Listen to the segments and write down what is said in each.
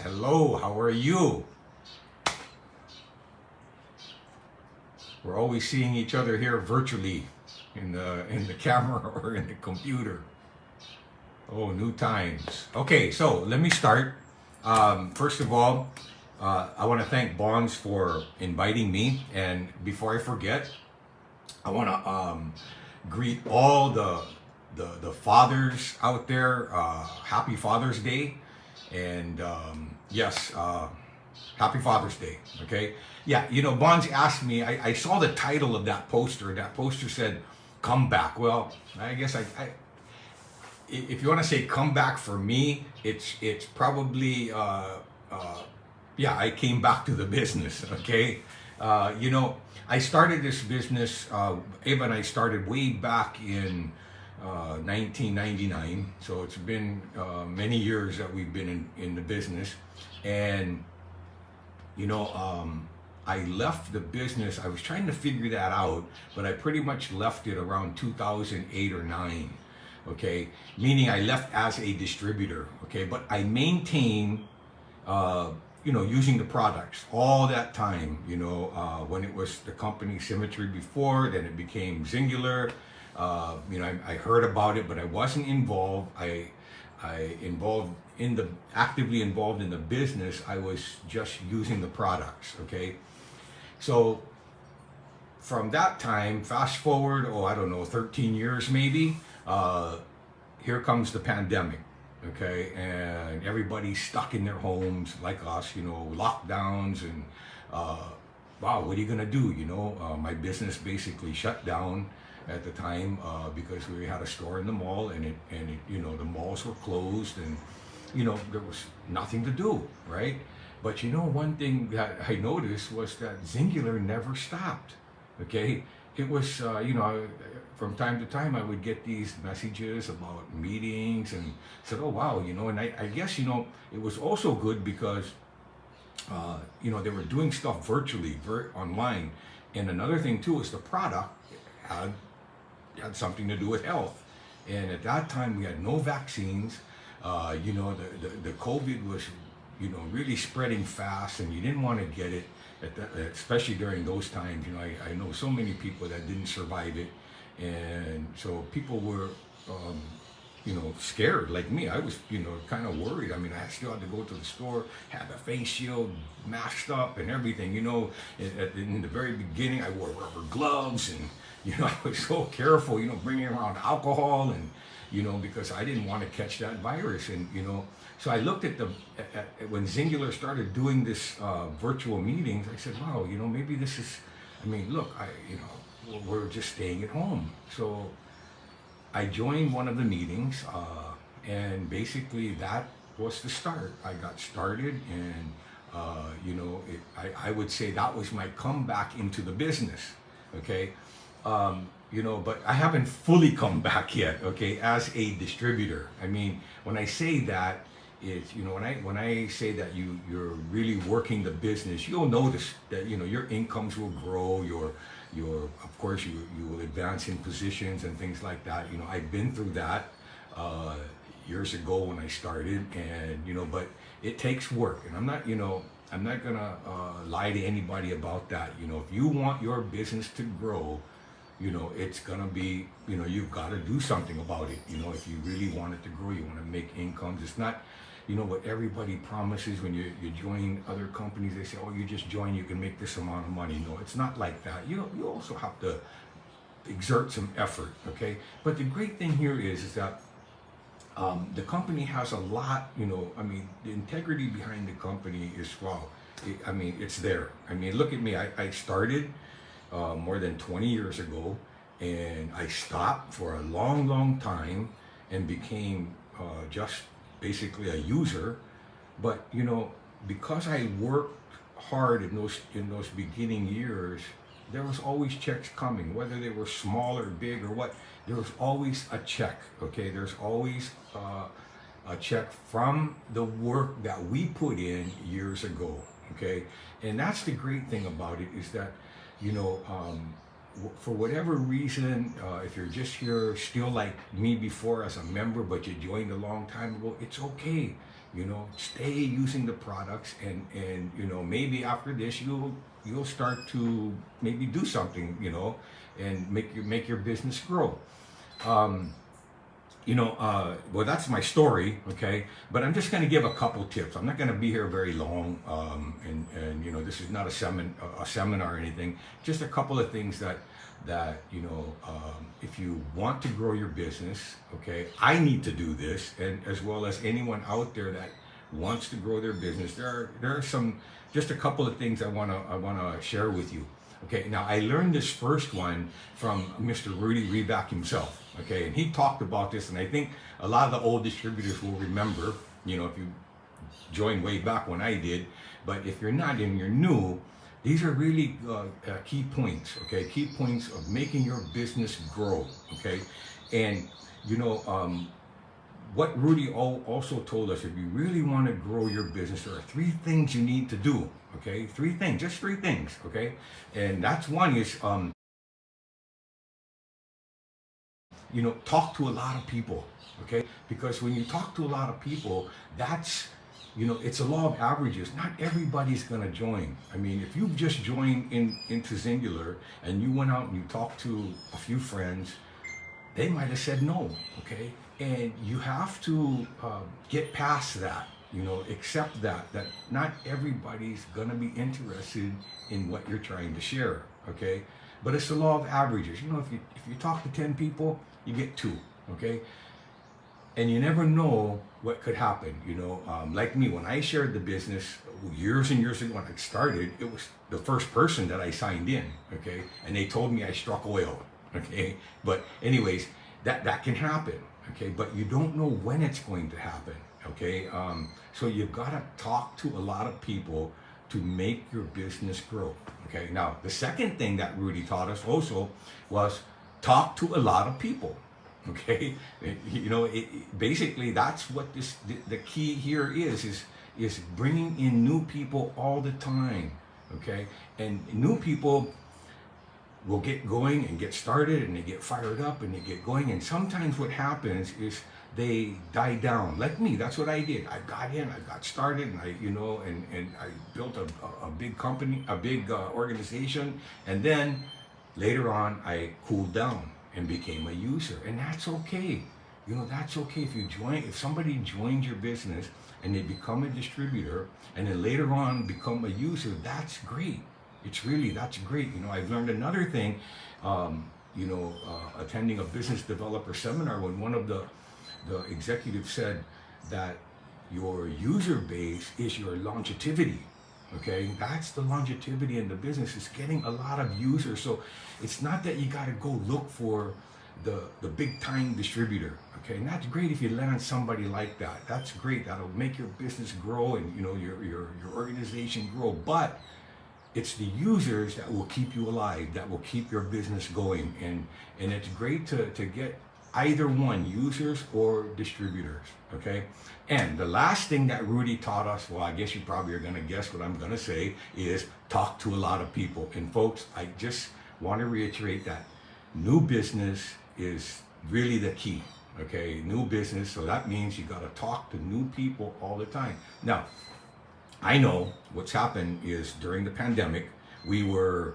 Hello, how are you? We're always seeing each other here virtually in the camera or in the computer. Oh, new times. Okay, so let me start. First of all, I want to thank Bonds for inviting me. And before I forget, I want to greet all the fathers out there. Happy Father's Day. And yes, Happy Father's Day. Okay. Yeah, Bonds asked me, I saw the title of that poster. That poster said, "Come Back." Well, I guess if you want to say come back for me, it's probably yeah, I came back to the business. Okay, I started this business. Ava and I started way back in 1999. So it's been many years that we've been in the business, and I left the business. I was trying to figure that out, but I pretty much left it around 2008 or 9. Okay, meaning I left as a distributor. Okay, but I maintained, using the products all that time. When it was the company Symmetry before, then it became Xyngular. I heard about it, but I wasn't involved. Actively involved in the business. I was just using the products. Okay, so from that time, fast forward, I don't know, 13 years maybe. Here comes the pandemic. Okay, and everybody's stuck in their homes like us. Lockdowns and wow, what are you gonna do? My business basically shut down at the time because we had a store in the mall, and the malls were closed, and there was nothing to do, right? But one thing that I noticed was that Xyngular never stopped. Okay, it was from time to time I would get these messages about meetings, and said, oh wow, and I guess it was also good because they were doing stuff virtually, online, and another thing too is the product had something to do with health. And at that time we had no vaccines. The COVID was really spreading fast, and you didn't want to get it especially during those times. I know so many people that didn't survive it, and so people were scared like me. I was kind of worried. I mean, I still had to go to the store, had a face shield, masked up and everything. In the very beginning I wore rubber gloves, and I was so careful, bringing around alcohol, and because I didn't want to catch that virus. And so I looked at when Xyngular started doing this virtual meetings, I said, wow, maybe this is, look, we're just staying at home. So I joined one of the meetings, and basically that was the start. I got started, and I would say that was my comeback into the business. Okay, but I haven't fully come back yet. Okay, as a distributor. When I say that, it's when I say that you're really working the business, you'll notice that your incomes will grow. Of course you will advance in positions and things like that. I've been through that years ago when I started, and but it takes work, and I'm not gonna lie to anybody about that. If you want your business to grow, it's gonna be, you've got to do something about it. If you really want it to grow, you want to make incomes. It's not what everybody promises when you join other companies. They say, oh, you just join, you can make this amount of money. No, it's not like that. You also have to exert some effort. Okay, but the great thing here is that the company has a lot. The integrity behind the company is, wow. It's there. Look at me. I started more than 20 years ago, and I stopped for a long time and became just basically a user. But because I worked hard in those beginning years, there was always checks coming, whether they were small or big or what. There was always a check. Okay, there's always a check from the work that we put in years ago. Okay, and that's the great thing about it, is that for whatever reason, if you're just here still like me before as a member, but you joined a long time ago, it's okay. you know, stay using the products, and you know, maybe after this you'll start to maybe do something, you know, and make your business grow. Um, well, that's my story, okay? But I'm just going to give a couple tips. I'm not going to be here very long, and you know, this is not a seminar or anything. Just a couple of things that you know, if you want to grow your business, okay, I need to do this, and as well as anyone out there that wants to grow their business. There are some, just a couple of things I wanna share with you. Okay, now I learned this first one from Mr. Rudy Reback himself. Okay, and he talked about this, and I think a lot of the old distributors will remember. You know, if you joined way back when I did, but if you're not and you're new, these are really key points. Okay, key points of making your business grow. Okay, and you know, what Rudy also told us, if you really want to grow your business, there are 3 things you need to do. Okay, 3 things, just 3 things. Okay, and that's one is, you know, talk to a lot of people. Okay, because when you talk to a lot of people, that's, you know, it's a law of averages. Not everybody's going to join. I mean, if you just joined into Xyngular and you went out and you talked to a few friends, they might have said no. Okay, and you have to get past that. You know, accept that not everybody's gonna be interested in what you're trying to share. Okay, but it's the law of averages. You know, if you talk to 10 people, you get 2. Okay, and you never know what could happen. You know, like me, when I shared the business years and years ago when I started, it was the first person that I signed in. Okay, and they told me I struck oil. Okay, but anyways, that can happen. Okay, but you don't know when it's going to happen. Okay, so you've got to talk to a lot of people to make your business grow. Okay, now the second thing that Rudy taught us also was talk to a lot of people. Okay, you know, basically that's what the key here is bringing in new people all the time. Okay, and new people will get going and get started, and they get fired up and they get going, and sometimes what happens is they die down. Like me, that's what I did. I got in, I got started, and I, you know, and I built a big company, a big organization, and then later on I cooled down and became a user, and that's okay. You know, that's okay. If somebody joins your business and they become a distributor and then later on become a user, that's great. That's great. You know, I've learned another thing, attending a business developer seminar when one of the executives said that your user base is your longevity. Okay, that's the longevity in the business, is getting a lot of users. So it's not that you got to go look for the big time distributor. Okay, and that's great if you land somebody like that. That's great. That'll make your business grow and, you know, your organization grow. But it's the users that will keep you alive, that will keep your business going, and it's great to get either one, users or distributors. Okay, and the last thing that Rudy taught us, well, I guess you probably are going to guess what I'm going to say, is talk to a lot of people. And folks, I just want to reiterate that new business is really the key. Okay, new business, so that means you got to talk to new people all the time. Now, I know what's happened is during the pandemic, we were,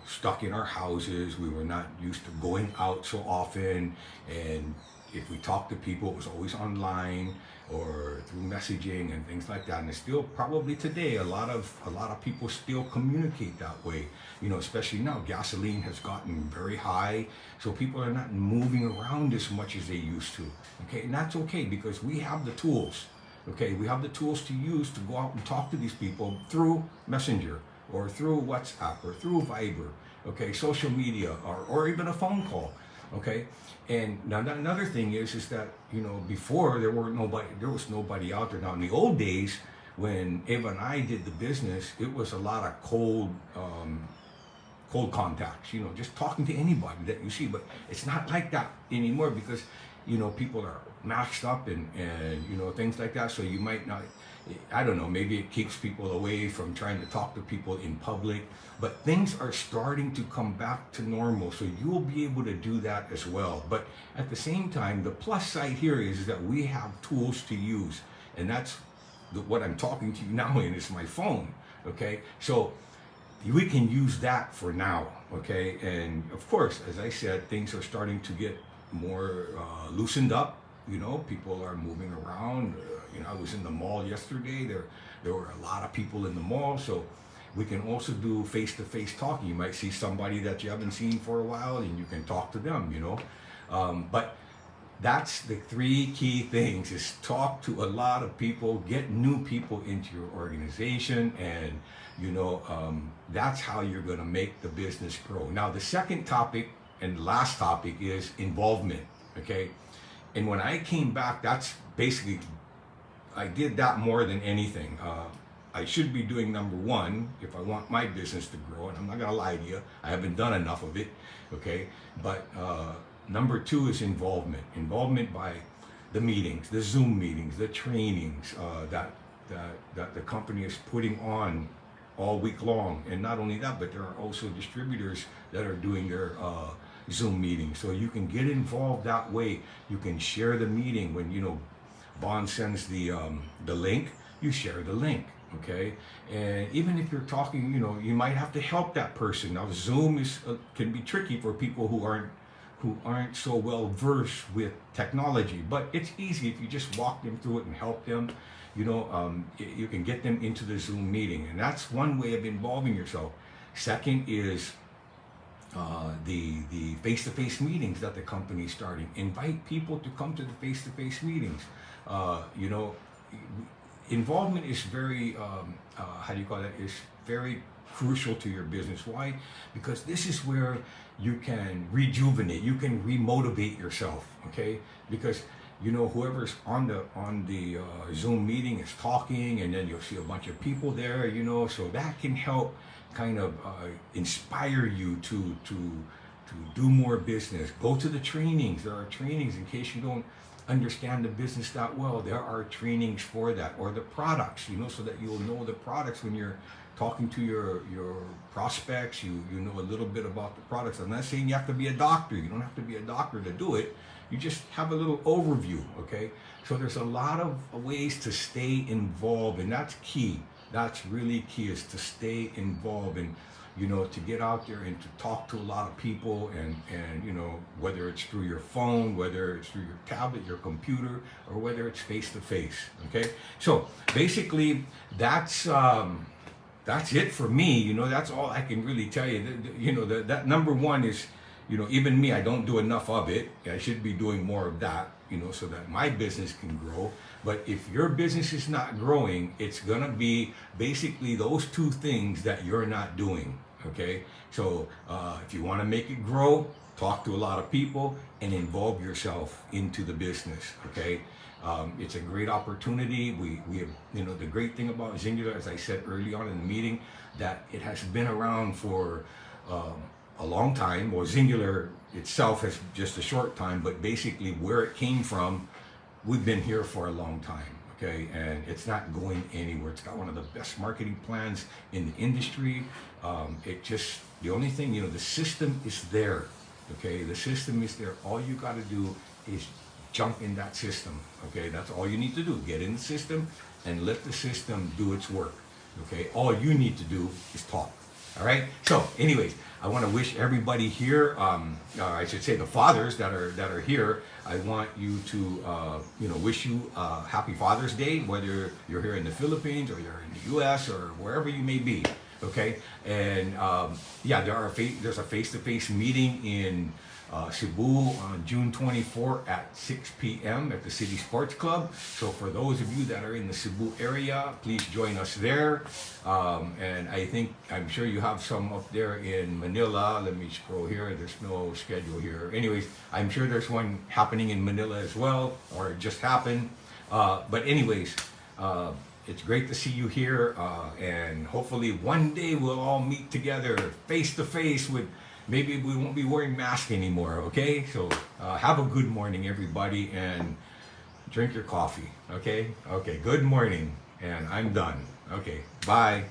stuck in our houses. We were not used to going out so often. And if we talked to people, it was always online or through messaging and things like that. And it's still probably today, a lot of people still communicate that way. You know, especially now, gasoline has gotten very high. So people are not moving around as much as they used to. Okay, and that's okay because we have the tools. Okay, we have the tools to use to go out and talk to these people through Messenger or through WhatsApp or through Viber, okay, social media, or even a phone call, okay? And now another thing is that, you know, before there was nobody out there. Now in the old days, when Eva and I did the business, it was a lot of cold contacts, you know, just talking to anybody that you see. But it's not like that anymore because, you know, people are masked up and you know, things like that. So you might not, I don't know, maybe it keeps people away from trying to talk to people in public, but things are starting to come back to normal, so you'll be able to do that as well. But at the same time, the plus side here is that we have tools to use, and that's what I'm talking to you now in is my phone, okay? So we can use that for now, okay? And of course, as I said, things are starting to get more loosened up. You know, people are moving around. You know, I was in the mall yesterday. There were a lot of people in the mall, so we can also do face-to-face talking. You might see somebody that you haven't seen for a while, and you can talk to them, you know. But that's the three key things, is talk to a lot of people, get new people into your organization, and, you know, that's how you're going to make the business grow. Now, the second topic and last topic is involvement, okay? And when I came back, that's basically, I did that more than anything. I should be doing number one if I want my business to grow, and I'm not gonna lie to you, I haven't done enough of it, okay? But number two is involvement. Involvement by the meetings, the Zoom meetings, the trainings that the company is putting on all week long. And not only that, but there are also distributors that are doing their Zoom meetings. So you can get involved that way. You can share the meeting. When, you know, Bond sends the link, you share the link, okay? And even if you're talking, you know, you might have to help that person. Now, Zoom can be tricky for people who aren't so well versed with technology, but it's easy if you just walk them through it and help them. You know, you can get them into the Zoom meeting, and that's one way of involving yourself. Second is the face-to-face meetings that the company is starting. Invite people to come to the face-to-face meetings. You know, involvement is very, how do you call that? Is very crucial to your business. Why? Because this is where you can rejuvenate, you can remotivate yourself, okay? Because, you know, whoever's on the Zoom meeting is talking, and then you'll see a bunch of people there, you know, so that can help kind of inspire you to do more business. Go to the trainings. There are trainings in case you don't understand the business that well. There are trainings for that, or the products, you know, so that you'll know the products when you're talking to your prospects. You know a little bit about the products. I'm not saying you have to be a doctor. You don't have to be a doctor to do it. You just have a little overview, okay? So there's a lot of ways to stay involved, and that's key. That's really key, is to stay involved, and, you know, to get out there and to talk to a lot of people, and you know, whether it's through your phone, whether it's through your tablet, your computer, or whether it's face-to-face, okay? So basically, that's it for me. You know, that's all I can really tell you. You know, that number one is, you know, even me, I don't do enough of it. I should be doing more of that, you know, so that my business can grow. But if your business is not growing, it's going to be basically those two things that you're not doing, okay? So if you want to make it grow, talk to a lot of people and involve yourself into the business, okay? It's a great opportunity. We have, you know, the great thing about Xyngular, as I said early on in the meeting, that it has been around for a long time. Well, Xyngular itself has just a short time, but basically where it came from, we've been here for a long time, okay? And it's not going anywhere. It's got one of the best marketing plans in the industry. The only thing, you know, the system is there, okay? The system is there. All you got to do is jump in that system, okay? That's all you need to do. Get in the system and let the system do its work, okay? All you need to do is talk, all right? So anyways, I want to wish everybody here, I should say the fathers that are here, I want you to, you know, wish you happy Father's Day, whether you're here in the Philippines or you're in the U.S. or wherever you may be, okay? And yeah, there's a face-to-face meeting in Cebu on June 24 at 6 p.m. at the City Sports Club. So for those of you that are in the Cebu area, please join us there. And I'm sure you have some up there in Manila. Let me scroll here. There's no schedule here. Anyways, I'm sure there's one happening in Manila as well, or it just happened. But anyways, it's great to see you here. And hopefully one day we'll all meet together face to face with, maybe we won't be wearing masks anymore, okay? So have a good morning, everybody, and drink your coffee, okay? Okay, good morning. And I'm done. Okay, bye.